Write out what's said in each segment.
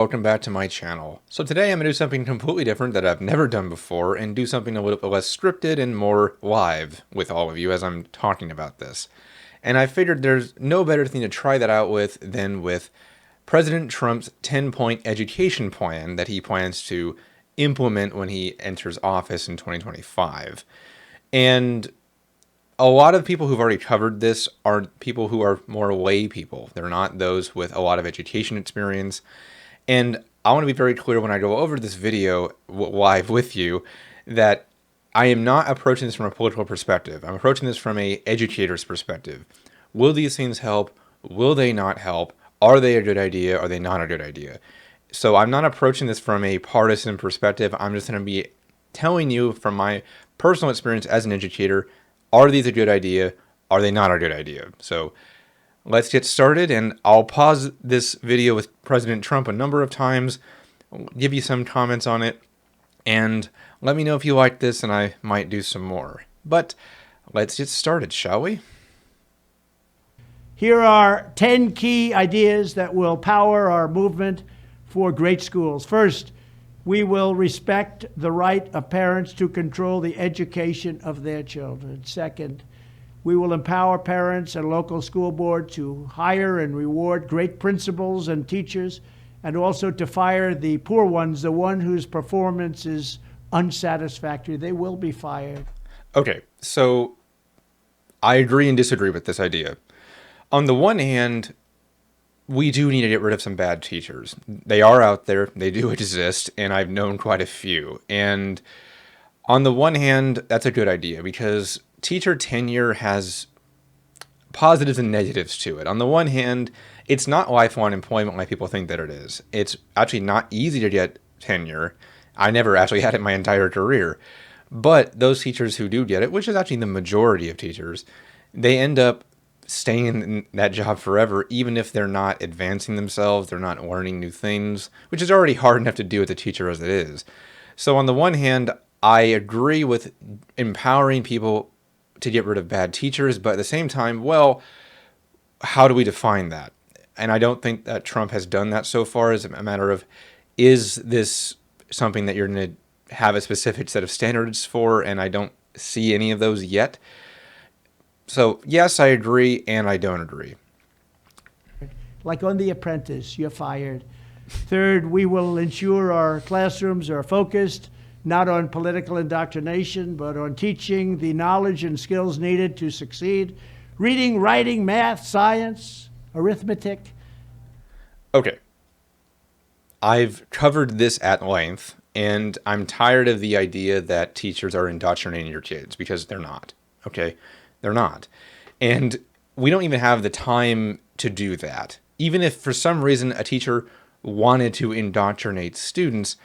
Welcome back to my channel. So today I'm going to do something completely different that I've never done before and do something a little bit less scripted and more live with all of you as I'm talking about this. And I figured there's no better thing to try that out with than with President Trump's 10-point education plan that he plans to implement when he enters office in 2025. And a lot of people who've already covered this are people who are more lay people. They're not those with a lot of education experience. And I want to be very clear when I go over this video live with you that I am not approaching this from a political perspective. I'm approaching this from an educator's perspective. Will these things help? Will they not help? Are they a good idea? Are they not a good idea? So I'm not approaching this from a partisan perspective. I'm just going to be telling you from my personal experience as an educator, are these a good idea? Are they not a good idea? So let's get started, and I'll pause this video with President Trump a number of times, give you some comments on it, and let me know if you like this, and I might do some more. But let's get started, shall we? Here are 10 key ideas that will power our movement for great schools. First, we will respect the right of parents to control the education of their children. Second, we will empower parents and local school board to hire and reward great principals and teachers, and also to fire the poor ones, the one whose performance is unsatisfactory. They will be fired. Okay, so I agree and disagree with this idea. On the one hand, we do need to get rid of some bad teachers. They are out there, they do exist, and I've known quite a few. And on the one hand, that's a good idea because teacher tenure has positives and negatives to it. On the one hand, it's not lifelong employment like people think that it is. It's actually not easy to get tenure. I never actually had it my entire career. But those teachers who do get it, which is actually the majority of teachers, they end up staying in that job forever, even if they're not advancing themselves, they're not learning new things, which is already hard enough to do with a teacher as it is. So on the one hand, I agree with empowering people to get rid of bad teachers, but at the same time, well, how do we define that? And I don't think that Trump has done that so far. As a matter of, is this something that you're going to have a specific set of standards for? And I don't see any of those yet. So yes, I agree, and I don't agree. Like on The Apprentice, you're fired. Third, we will ensure our classrooms are focused not on political indoctrination, but on teaching the knowledge and skills needed to succeed. Reading, writing, math, science, arithmetic. Okay. I've covered this at length, and I'm tired of the idea that teachers are indoctrinating your kids, because they're not. Okay? They're not. And we don't even have the time to do that. Even if for some reason a teacher wanted to indoctrinate students,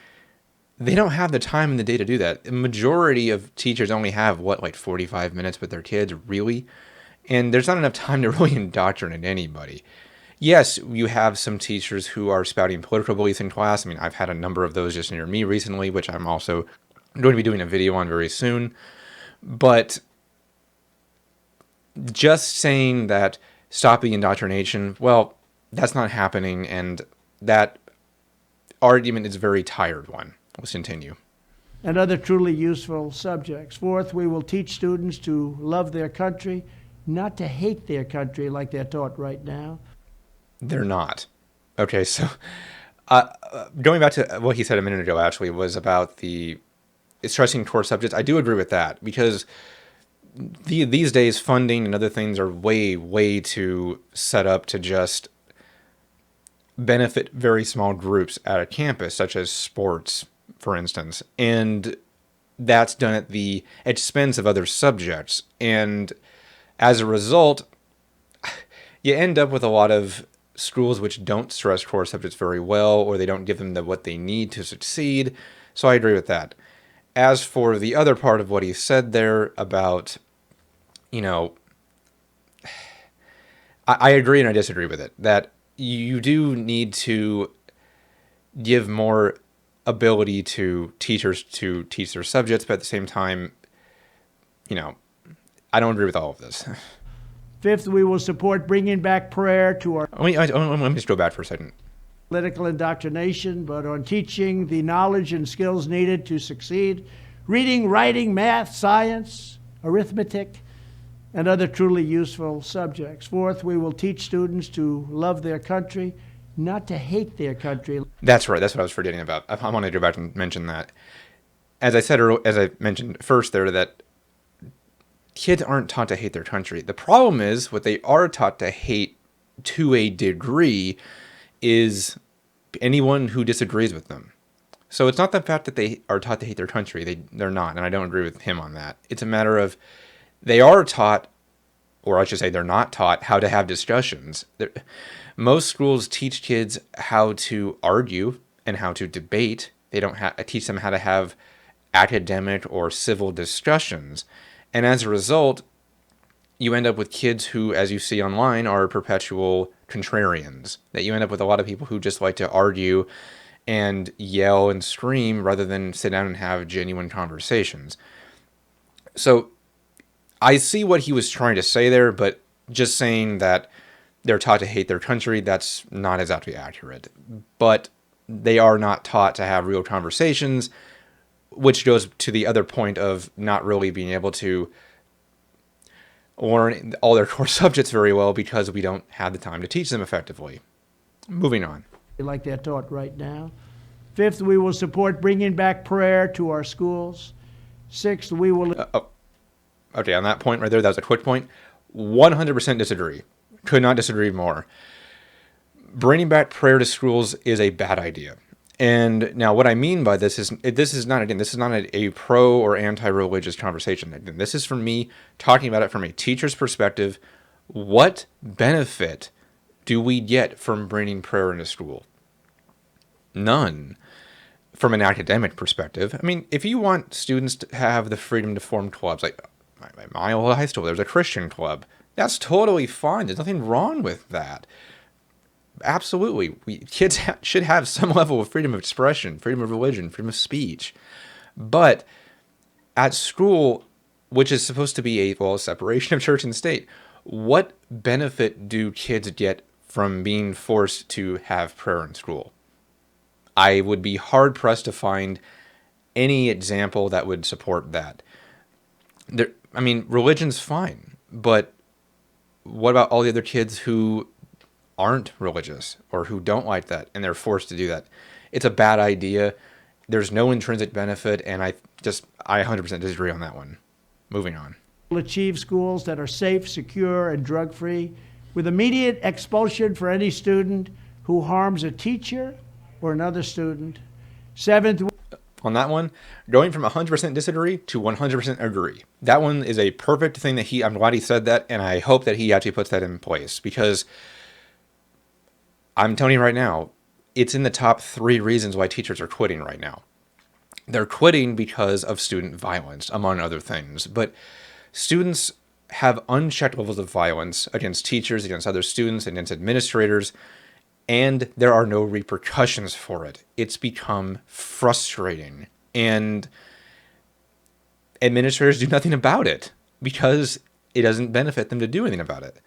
they don't have the time in the day to do that. The majority of teachers only have, like 45 minutes with their kids, really? And there's not enough time to really indoctrinate anybody. Yes, you have some teachers who are spouting political beliefs in class. I mean, I've had a number of those just near me recently, which I'm also going to be doing a video on very soon. But just saying that stop the indoctrination, well, that's not happening, and that argument is a very tired one. Let's continue. And other truly useful subjects. Fourth, we will teach students to love their country, not to hate their country like they're taught right now. They're not. Okay, so going back to what he said a minute ago, actually, was about the stressing core subjects. I do agree with that, because these days funding and other things are way too set up to just benefit very small groups at a campus, such as sports, for instance, and that's done at the expense of other subjects. And as a result, you end up with a lot of schools which don't stress core subjects very well, or they don't give them what they need to succeed. So I agree with that. As for the other part of what he said there about, I agree and I disagree with it, that you do need to give more ability to teachers to teach their subjects, but at the same time, I don't agree with all of this. Fifth, we will support bringing back prayer to our Let me just go back for a second. political indoctrination, but on teaching the knowledge and skills needed to succeed. Reading, writing, math, science, arithmetic, and other truly useful subjects. Fourth, we will teach students to love their country, not to hate their country. That's right. That's what I was forgetting about. I want to go back and mention that. As I mentioned first there, that kids aren't taught to hate their country. The problem is what they are taught to hate to a degree is anyone who disagrees with them. So it's not the fact that they are taught to hate their country. They're not, and I don't agree with him on that. It's a matter of they are taught, or I should say they're not taught, how to have discussions. Most schools teach kids how to argue and how to debate. They don't teach them how to have academic or civil discussions. And as a result, you end up with kids who, as you see online, are perpetual contrarians. That you end up with a lot of people who just like to argue and yell and scream rather than sit down and have genuine conversations. So I see what he was trying to say there, but just saying that they're taught to hate their country, that's not exactly accurate. But they are not taught to have real conversations, which goes to the other point of not really being able to learn all their core subjects very well because we don't have the time to teach them effectively. Moving on. Like they're taught right now. Fifth, we will support bringing back prayer to our schools. Sixth, we will... Okay, on that point right there, that was a quick point. 100% disagree. Could not disagree more. Bringing back prayer to schools is a bad idea. And now what I mean by this is not a pro or anti-religious conversation. Again, this is from me talking about it from a teacher's perspective. What benefit do we get from bringing prayer into school? None. From an academic perspective, I mean, if you want students to have the freedom to form clubs, like my old high school, there's a Christian club. That's totally fine. There's nothing wrong with that. Absolutely. Kids should have some level of freedom of expression, freedom of religion, freedom of speech. But at school, which is supposed to be a separation of church and state, what benefit do kids get from being forced to have prayer in school? I would be hard-pressed to find any example that would support that. Religion's fine, but what about all the other kids who aren't religious or who don't like that and they're forced to do that? It's a bad idea. There's no intrinsic benefit, and I 100% disagree on that one. Moving on. We'll achieve schools that are safe, secure, and drug-free with immediate expulsion for any student who harms a teacher or another student. Seventh, on that one, going from 100% disagree to 100% agree. That one is a perfect thing that I'm glad he said that, and I hope that he actually puts that in place, because I'm telling you right now, it's in the top 3 reasons why teachers are quitting right now. They're quitting because of student violence, among other things. But students have unchecked levels of violence against teachers, against other students, against administrators, and there are no repercussions for it. It's become frustrating, and administrators do nothing about it because it doesn't benefit them to do anything about it.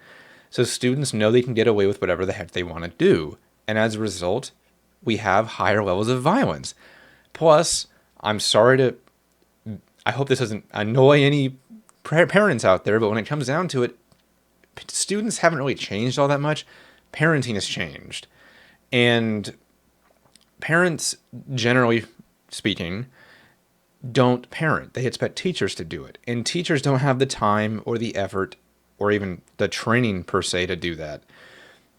So students know they can get away with whatever the heck they want to do, and as a result, we have higher levels of violence. Plus, I hope this doesn't annoy any parents out there, but when it comes down to it, students haven't really changed all that much. Parenting has changed. And parents, generally speaking, don't parent. They expect teachers to do it. And teachers don't have the time or the effort or even the training per se to do that.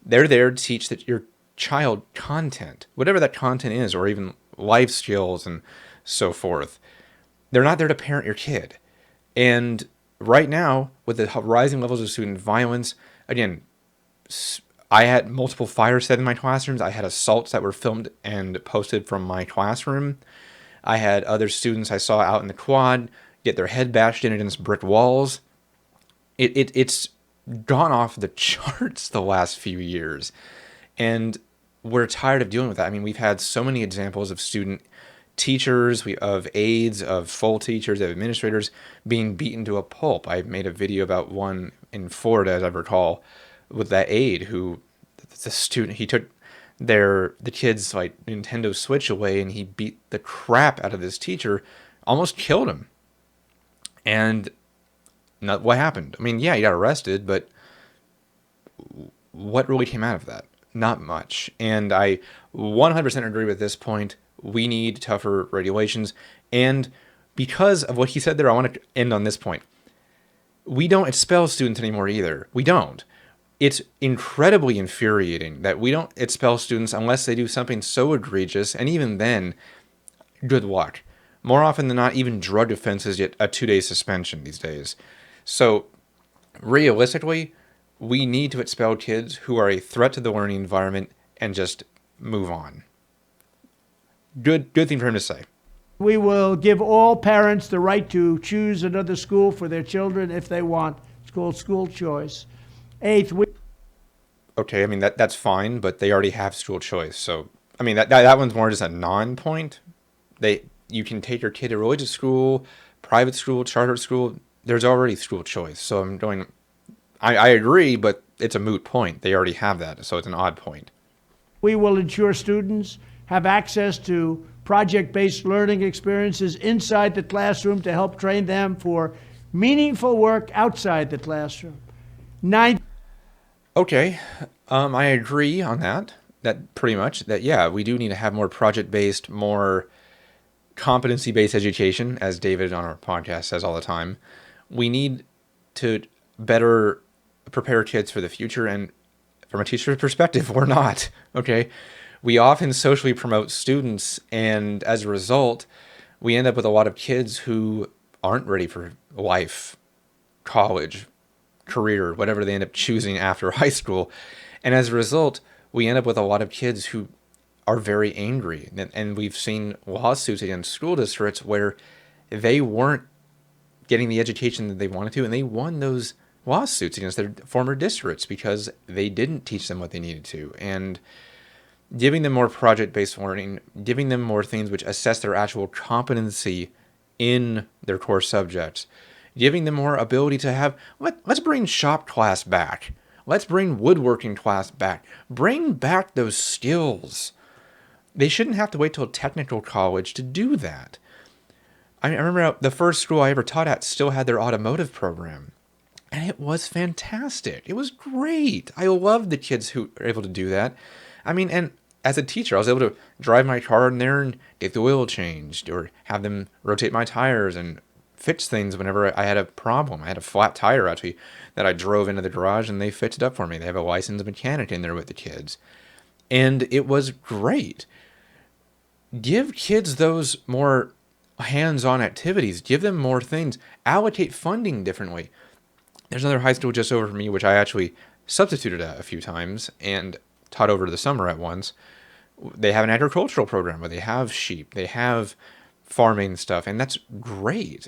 They're there to teach your child content, whatever that content is, or even life skills and so forth. They're not there to parent your kid. And right now, with the rising levels of student violence, again, I had multiple fires set in my classrooms. I had assaults that were filmed and posted from my classroom. I had other students I saw out in the quad get their head bashed in against brick walls. It's gone off the charts the last few years. And we're tired of dealing with that. I mean, we've had so many examples of student teachers, of aides, of full teachers, of administrators being beaten to a pulp. I made a video about one in Florida, as I recall, with that aide who, the student, he took The kid's like Nintendo Switch away, and he beat the crap out of this teacher, almost killed him. And what happened? I mean, yeah, he got arrested, but what really came out of that? Not much. And I 100% agree with this point. We need tougher regulations. And because of what he said there, I want to end on this point. We don't expel students anymore either. We don't. It's incredibly infuriating that we don't expel students unless they do something so egregious. And even then, good luck. More often than not, even drug offenses get a 2-day suspension these days. So realistically, we need to expel kids who are a threat to the learning environment and just move on. Good thing for him to say. We will give all parents the right to choose another school for their children if they want. It's called school choice. Eighth, Okay, I mean that's fine, but they already have school choice. So I mean that one's more just a non-point. You can take your kid to religious school, private school, charter school. There's already school choice. So I agree, but it's a moot point. They already have that, so it's an odd point. we will ensure students have access to project-based learning experiences inside the classroom to help train them for meaningful work outside the classroom. Ninth, Okay, I agree on that. That pretty much that yeah, we do need to have more project-based, more competency-based education, as David on our podcast says all the time. We need to better prepare kids for the future, and from a teacher's perspective, we're not. Okay, we often socially promote students, and as a result, we end up with a lot of kids who aren't ready for life, college, career, whatever they end up choosing after high school. And as a result, we end up with a lot of kids who are very angry. And we've seen lawsuits against school districts where they weren't getting the education that they wanted to, and they won those lawsuits against their former districts because they didn't teach them what they needed to. And giving them more project-based learning, giving them more things which assess their actual competency in their core subjects, giving them more ability to have, let's bring shop class back. Let's bring woodworking class back. Bring back those skills. They shouldn't have to wait till technical college to do that. I remember the first school I ever taught at still had their automotive program. And it was fantastic. It was great. I loved the kids who were able to do that. I mean, and as a teacher, I was able to drive my car in there and get the oil changed or have them rotate my tires and fix things whenever I had a problem. I had a flat tire actually that I drove into the garage and they fixed it up for me. They have a licensed mechanic in there with the kids. And it was great. Give kids those more hands-on activities. Give them more things. Allocate funding differently. There's another high school just over from me, which I actually substituted at a few times and taught over the summer at once. They have an agricultural program where they have sheep, they have farming stuff, and that's great.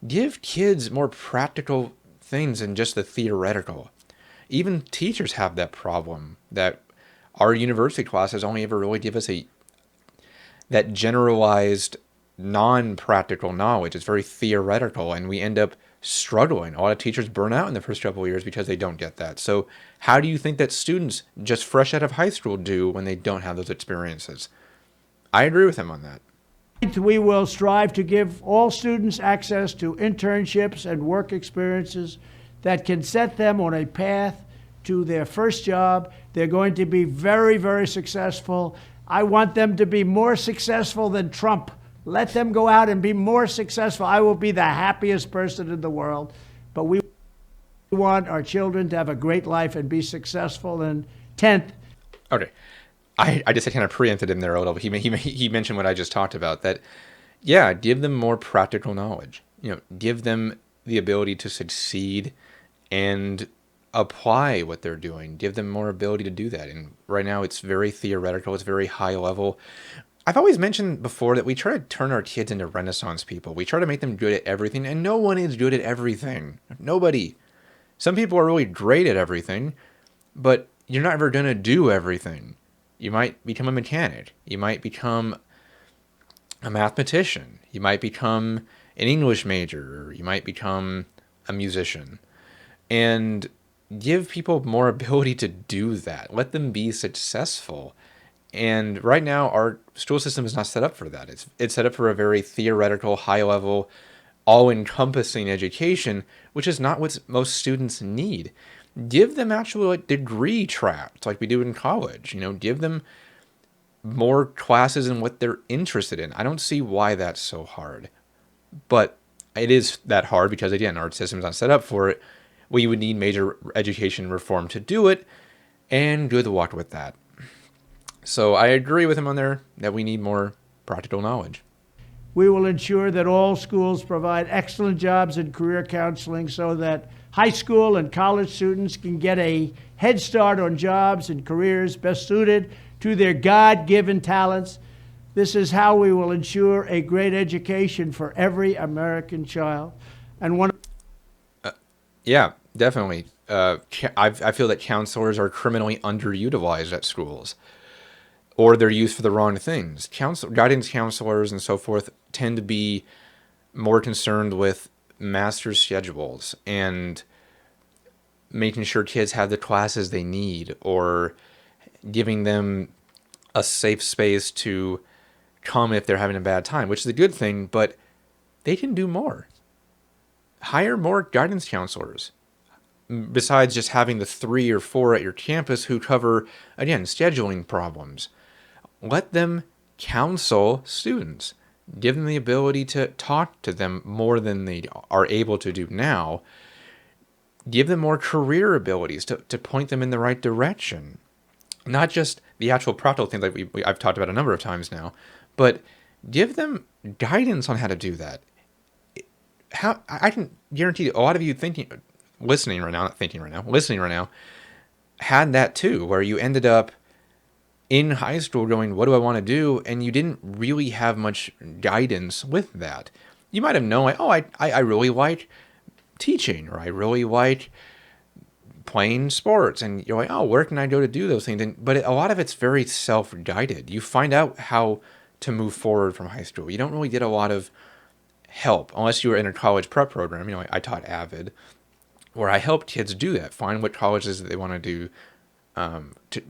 Give kids more practical things than just the theoretical. Even teachers have that problem that our university classes only ever really give us that generalized non-practical knowledge. It's very theoretical, and we end up struggling. A lot of teachers burn out in the first couple of years because they don't get that. So how do you think that students just fresh out of high school do when they don't have those experiences? I agree with him on that. we will strive to give all students access to internships and work experiences that can set them on a path to their first job. They're going to be very, very successful. I want them to be more successful than Trump. Let them go out and be more successful. I will be the happiest person in the world. But we want our children to have a great life and be successful. And 10th, Okay. I just kind of preempted him there a little bit. He mentioned what I just talked about, that, yeah, give them more practical knowledge. Give them the ability to succeed and apply what they're doing. Give them more ability to do that. And right now it's very theoretical. It's very high level. I've always mentioned before that we try to turn our kids into Renaissance people. We try to make them good at everything, and no one is good at everything. Nobody. Some people are really great at everything, but you're not ever going to do everything. You might become a mechanic. You might become a mathematician. You might become an English major. Or you might become a musician. And give people more ability to do that. Let them be successful. And right now, our school system is not set up for that. It's set up for a very theoretical, high level, all encompassing education, which is not what most students need. Give them actual like degree tracks like we do in college. Give them more classes in what they're interested in. I don't see why that's so hard. But it is that hard because, again, our system's not set up for it. We would need major education reform to do it, and good luck with that. So I agree with him on there that we need more practical knowledge. We will ensure that all schools provide excellent jobs and career counseling so that high school and college students can get a head start on jobs and careers best suited to their God-given talents. This is how we will ensure a great education for every American child. And one Yeah, definitely. I feel that counselors are criminally underutilized at schools, or they're used for the wrong things. Guidance counselors and so forth tend to be more concerned with master schedules and making sure kids have the classes they need, or giving them a safe space to come if they're having a bad time, which is a good thing, but they can do more. Hire more guidance counselors besides just having the 3 or 4 at your campus who cover, again, scheduling problems. Let them counsel students. Give them the ability to talk to them more than they are able to do now. Give them more career abilities to point them in the right direction. Not just the actual practical things like I've talked about a number of times now, but give them guidance on how to do that. How I can guarantee a lot of you listening right now, had that too, where you ended up in high school going, what do I want to do? And you didn't really have much guidance with that. You might have known, like, oh, I really like teaching, or I really like playing sports. And you're like, oh, where can I go to do those things? But a lot of it's very self-guided. You find out how to move forward from high school. You don't really get a lot of help unless you were in a college prep program. I taught Avid, where I help kids do that, find what colleges that they want to do,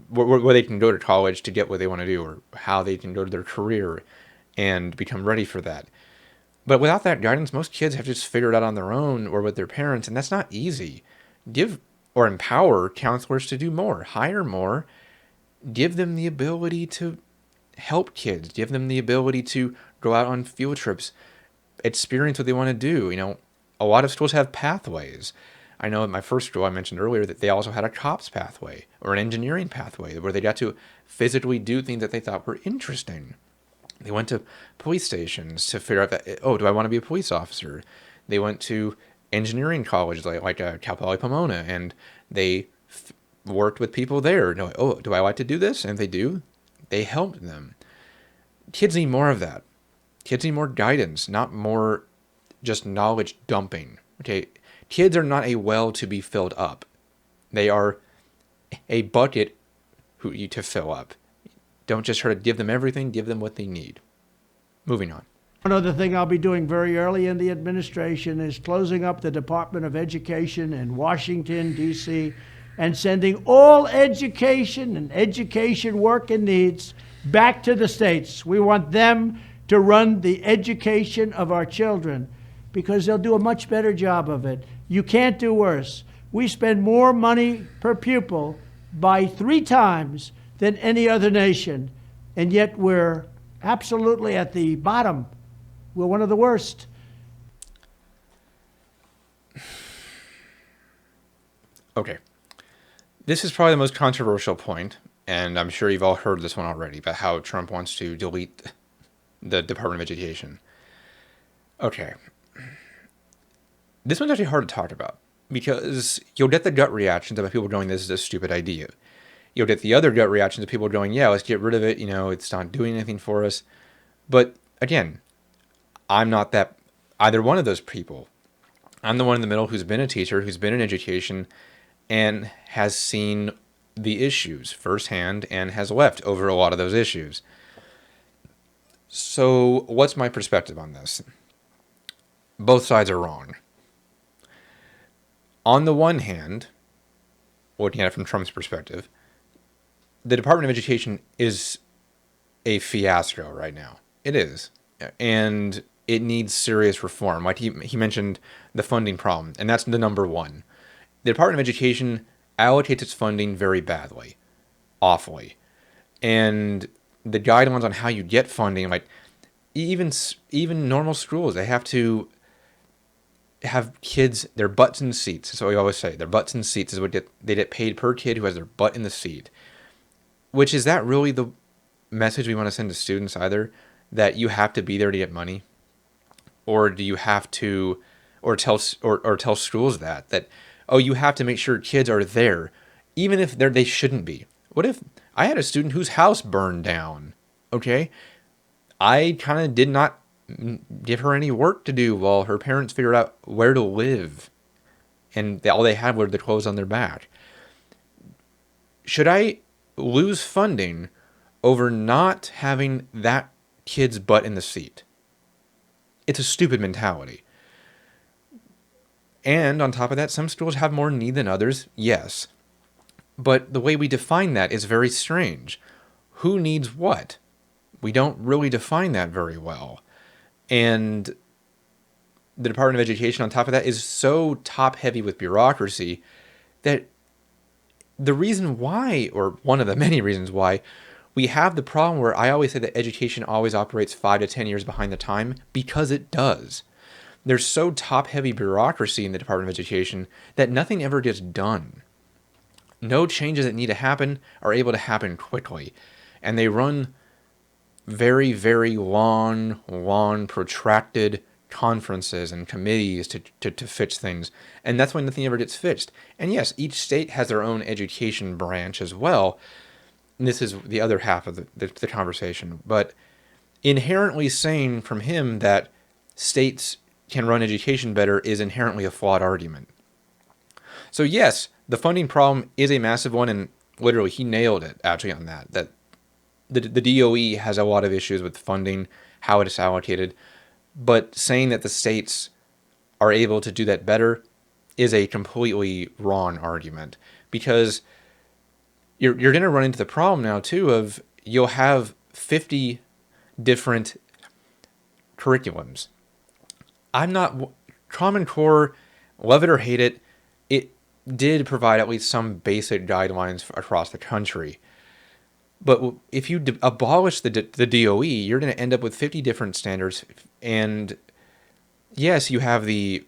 where they can go to college to get what they want to do, or how they can go to their career and become ready for that. But without that guidance, most kids have just figured it out on their own or with their parents, and that's not easy. Give or empower counselors to do more, hire more, give them the ability to help kids, give them the ability to go out on field trips, experience what they want to do. A lot of schools have pathways. I know at my first school, I mentioned earlier that they also had a COPS pathway or an engineering pathway where they got to physically do things that they thought were interesting. They went to police stations to figure out that, oh, do I want to be a police officer? They went to engineering colleges like Cal Poly Pomona, and they worked with people there. Oh, do I like to do this? And if they do, they helped them. Kids need more of that. Kids need more guidance, not more just knowledge dumping. Okay, kids are not a well to be filled up. They are a bucket to fill up. Don't just try to give them everything, give them what they need. Moving on. One other thing I'll be doing very early in the administration is closing up the Department of Education in Washington, D.C., and sending all education and education work and needs back to the states. We want them to run the education of our children because they'll do a much better job of it. You can't do worse. We spend more money per pupil by 3 times than any other nation, and yet we're absolutely at the bottom. We're one of the worst. Okay. This is probably the most controversial point, and I'm sure you've all heard this one already, about how Trump wants to delete the Department of Education. Okay. This one's actually hard to talk about, because you'll get the gut reactions of people going, this is a stupid idea. You'll get the other gut reactions of people going, yeah, let's get rid of it. It's not doing anything for us. But again, I'm not either one of those people. I'm the one in the middle who's been a teacher, who's been in education, and has seen the issues firsthand and has left over a lot of those issues. So what's my perspective on this? Both sides are wrong. On the one hand, looking at it from Trump's perspective, the Department of Education is a fiasco right now. It is. And it needs serious reform. Like he mentioned the funding problem, and that's the number one. The Department of Education allocates its funding very badly, awfully. And the guidelines on how you get funding, like even normal schools, they have to have kids, their butts in seats. That's what we always say. Their butts in seats is what they get paid per kid who has their butt in the seat. Which, is that really the message we want to send to students either? That you have to be there to get money? Or do you have to, or tell schools that, oh, you have to make sure kids are there, even if they shouldn't be? What if I had a student whose house burned down? Okay, I kind of did not give her any work to do while her parents figured out where to live, and all they had were the clothes on their back. Should I lose funding over not having that kid's butt in the seat? It's a stupid mentality. And on top of that, some schools have more need than others, yes. But the way we define that is very strange. Who needs what? We don't really define that very well. And the Department of Education, on top of that, is so top-heavy with bureaucracy that the reason why, or one of the many reasons why, we have the problem where I always say that education always operates 5 to 10 years behind the time, because it does. There's so top-heavy bureaucracy in the Department of Education that nothing ever gets done. No changes that need to happen are able to happen quickly. And they run very, very long, protracted conferences and committees to fix things. And that's why nothing ever gets fixed. And yes, each state has their own education branch as well. And this is the other half of the conversation. But inherently saying from him that states can run education better is inherently a flawed argument. So yes, the funding problem is a massive one, and literally he nailed it actually on that. That the DOE has a lot of issues with funding, how it is allocated, but saying that the states are able to do that better is a completely wrong argument, because you're going to run into the problem now too of you'll have 50 different curriculums. Common Core, love it or hate it, it did provide at least some basic guidelines across the country. But if you abolish the DOE, you're going to end up with 50 different standards. And yes, you have the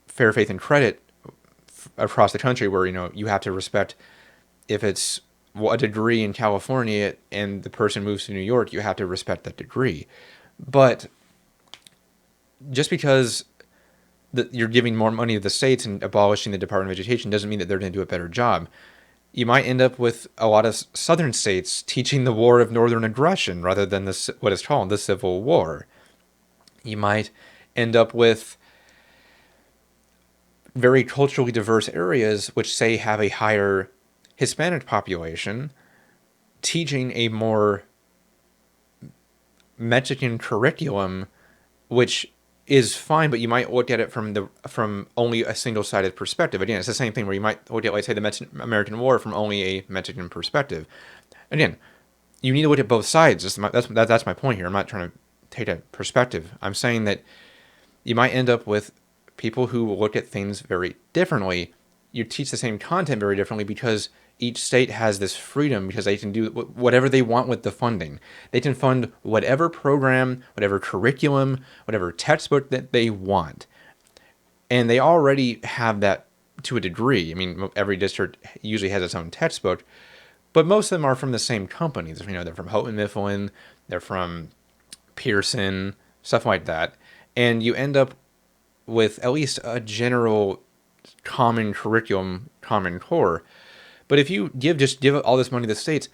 fair faith and credit across the country where, you have to respect, if it's a degree in California and the person moves to New York, you have to respect that degree. But just because you're giving more money to the states and abolishing the Department of Education doesn't mean that they're going to do a better job. You might end up with a lot of southern states teaching the war of northern aggression rather than what is called the Civil War. You might end up with very culturally diverse areas which, say, have a higher Hispanic population teaching a more Mexican curriculum, which is fine, but you might look at it from only a single-sided perspective. Again, it's the same thing where you might look at, like, say, the American War from only a Mexican perspective. Again, you need to look at both sides. That's my point here. I'm not trying to take a perspective. I'm saying that you might end up with people who look at things very differently. You teach the same content very differently because each state has this freedom, because they can do whatever they want with the funding. They can fund whatever program, whatever curriculum, whatever textbook that they want. And they already have that to a degree. I mean, every district usually has its own textbook, but most of them are from the same companies. They're from Houghton Mifflin, they're from Pearson, stuff like that. And you end up with at least a general common curriculum, Common Core. But if you give all this money to the states,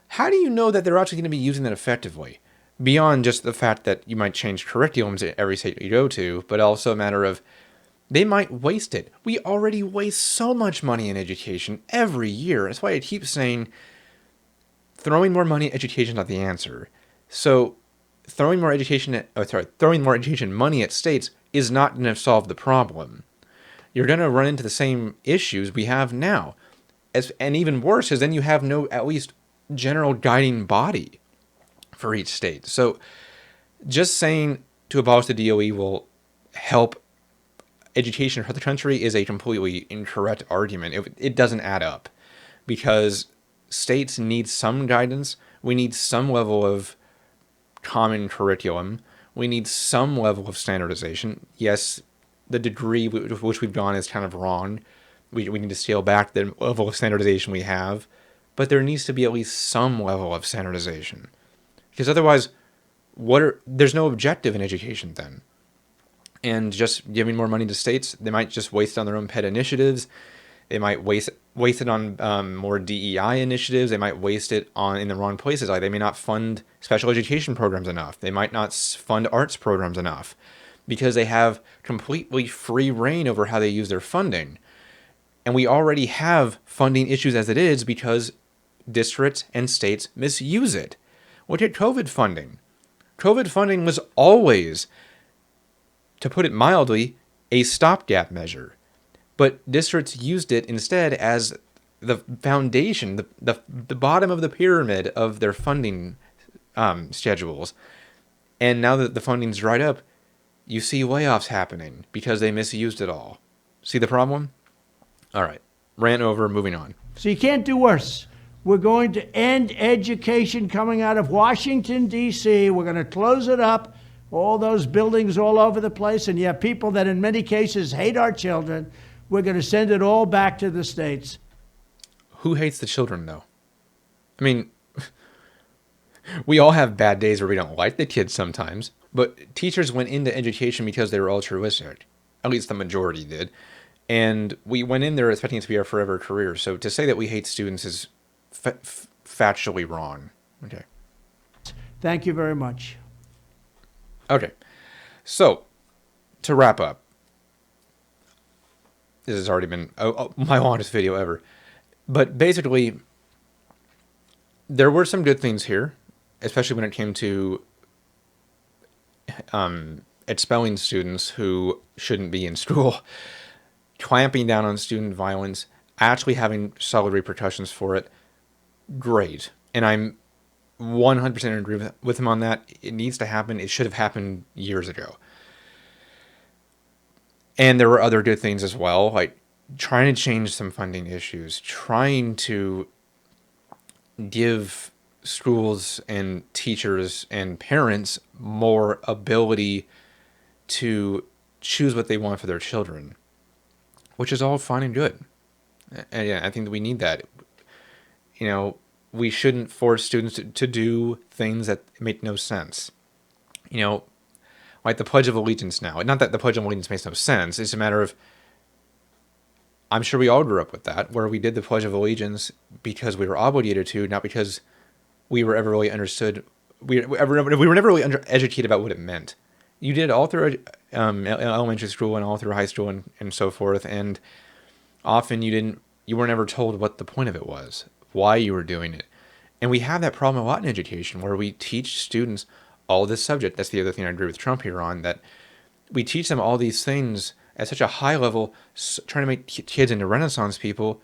how do you know that they're actually going to be using that effectively? Beyond just the fact that you might change curriculums at every state you go to, but also a matter of they might waste it. We already waste so much money in education every year. That's why I keep saying throwing more money at education is not the answer. So throwing more education money at states is not going to solve the problem. You're going to run into the same issues we have now. And even worse is then you have no, at least, general guiding body for each state. So just saying to abolish the DOE will help education for the country is a completely incorrect argument. It doesn't add up, because states need some guidance. We need some level of common curriculum. We need some level of standardization. Yes, the degree with which we've gone is kind of wrong. We need to scale back the level of standardization we have, but there needs to be at least some level of standardization, because otherwise, there's no objective in education then. And just giving more money to states, they might just waste it on their own pet initiatives. They might waste it on more DEI initiatives. They might waste it in the wrong places. Like, they may not fund special education programs enough. They might not fund arts programs enough, because they have completely free reign over how they use their funding. And we already have funding issues as it is, because districts and states misuse it. Look at COVID funding. COVID funding was always, to put it mildly, a stopgap measure. But districts used it instead as the foundation, the bottom of the pyramid of their funding schedules. And now that the funding's dried up, you see layoffs happening because they misused it all. See the problem? All right, rant over, moving on. So you can't do worse. We're going to end education coming out of Washington, D.C. We're going to close it up, all those buildings all over the place, and you have people that in many cases hate our children. We're going to send it all back to the states. Who hates the children, though? I mean, we all have bad days where we don't like the kids sometimes, but teachers went into education because they were altruistic. At least the majority did. And we went in there expecting it to be our forever career. So to say that we hate students is factually wrong. Okay. Thank you very much. Okay. So, to wrap up, this has already been my longest video ever. But basically, there were some good things here, especially when it came to expelling students who shouldn't be in school, clamping down on student violence, actually having solid repercussions for it. Great. And I'm 100% in agreement with him on that. It needs to happen. It should have happened years ago. And there were other good things as well, like trying to change some funding issues, trying to give schools and teachers and parents more ability to choose what they want for their children, which is all fine and good. And yeah, I think that we need that. You know, we shouldn't force students to do things that make no sense. You know, like the Pledge of Allegiance now. Not that the Pledge of Allegiance makes no sense. It's a matter of, I'm sure we all grew up with that, where we did the Pledge of Allegiance because we were obligated to, not because we were ever really understood. We were never really educated about what it meant. You did it all through elementary school and all through high school and so forth. And often you weren't ever told what the point of it was, why you were doing it. And we have that problem a lot in education, where we teach students all this subject. That's the other thing I agree with Trump here on, that we teach them all these things at such a high level, trying to make kids into Renaissance people,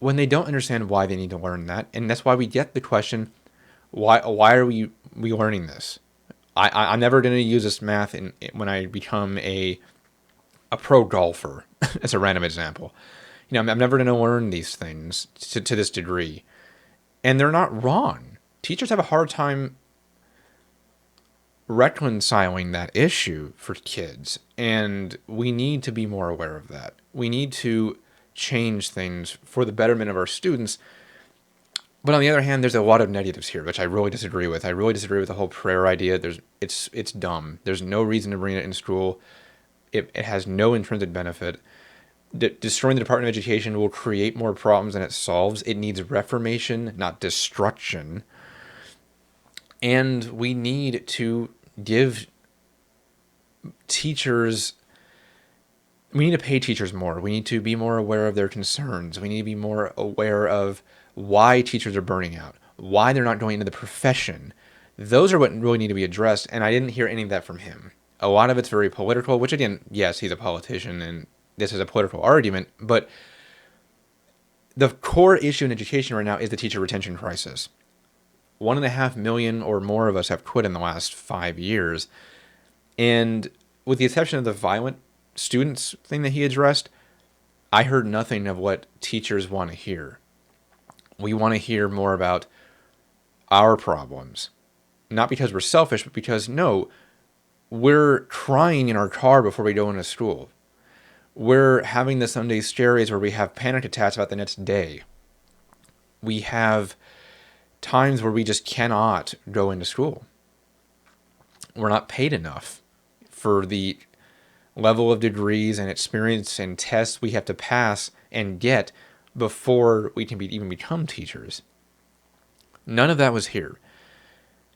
when they don't understand why they need to learn that. And that's why we get the question, why are we learning this? I'm never going to use this math when I become a pro golfer, as a random example. You know, I'm never going to learn these things to this degree. And they're not wrong. Teachers have a hard time reconciling that issue for kids. And we need to be more aware of that. We need to change things for the betterment of our students. But on the other hand, there's a lot of negatives here, which I really disagree with. I really disagree with the whole prayer idea. It's dumb. There's no reason to bring it in school. It has no intrinsic benefit. Destroying the Department of Education will create more problems than it solves. It needs reformation, not destruction. And we need to give teachers, we need to pay teachers more. We need to be more aware of their concerns. We need to be more aware of why teachers are burning out, why they're not going into the profession. Those are what really need to be addressed, and I didn't hear any of that from him. A lot of it's very political, which again, yes, he's a politician, and this is a political argument, but the core issue in education right now is the teacher retention crisis. 1.5 million or more of us have quit in the last 5 years. And with the exception of the violent students thing that he addressed, I heard nothing of what teachers want to hear. We want to hear more about our problems. Not because we're selfish, but because, no, we're crying in our car before we go into school. We're having the Sunday scaries where we have panic attacks about the next day. We have times where we just cannot go into school. We're not paid enough for the level of degrees and experience and tests we have to pass and get before we can even become teachers. None of that was here.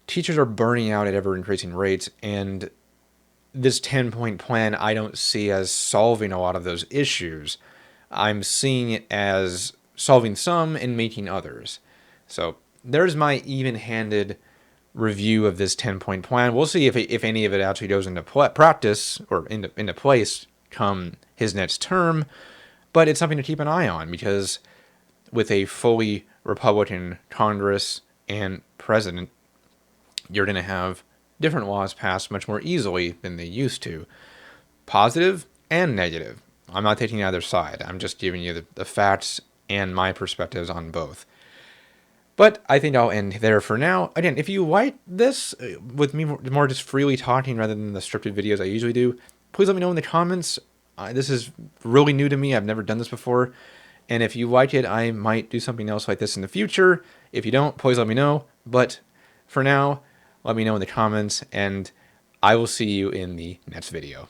Teachers are burning out at ever-increasing rates, and this 10-point plan I don't see as solving a lot of those issues. I'm seeing it as solving some and making others. So there's my even-handed review of this 10-point plan. We'll see if any of it actually goes into practice or into place come his next term, but it's something to keep an eye on, because with a fully Republican Congress and president, you're going to have different laws passed much more easily than they used to. Positive and negative. I'm not taking either side. I'm just giving you the facts and my perspectives on both. But I think I'll end there for now. Again, if you like this, with me more just freely talking rather than the scripted videos I usually do, please let me know in the comments. This is really new to me. I've never done this before. And if you like it, I might do something else like this in the future. If you don't, please let me know. But for now, let me know in the comments, and I will see you in the next video.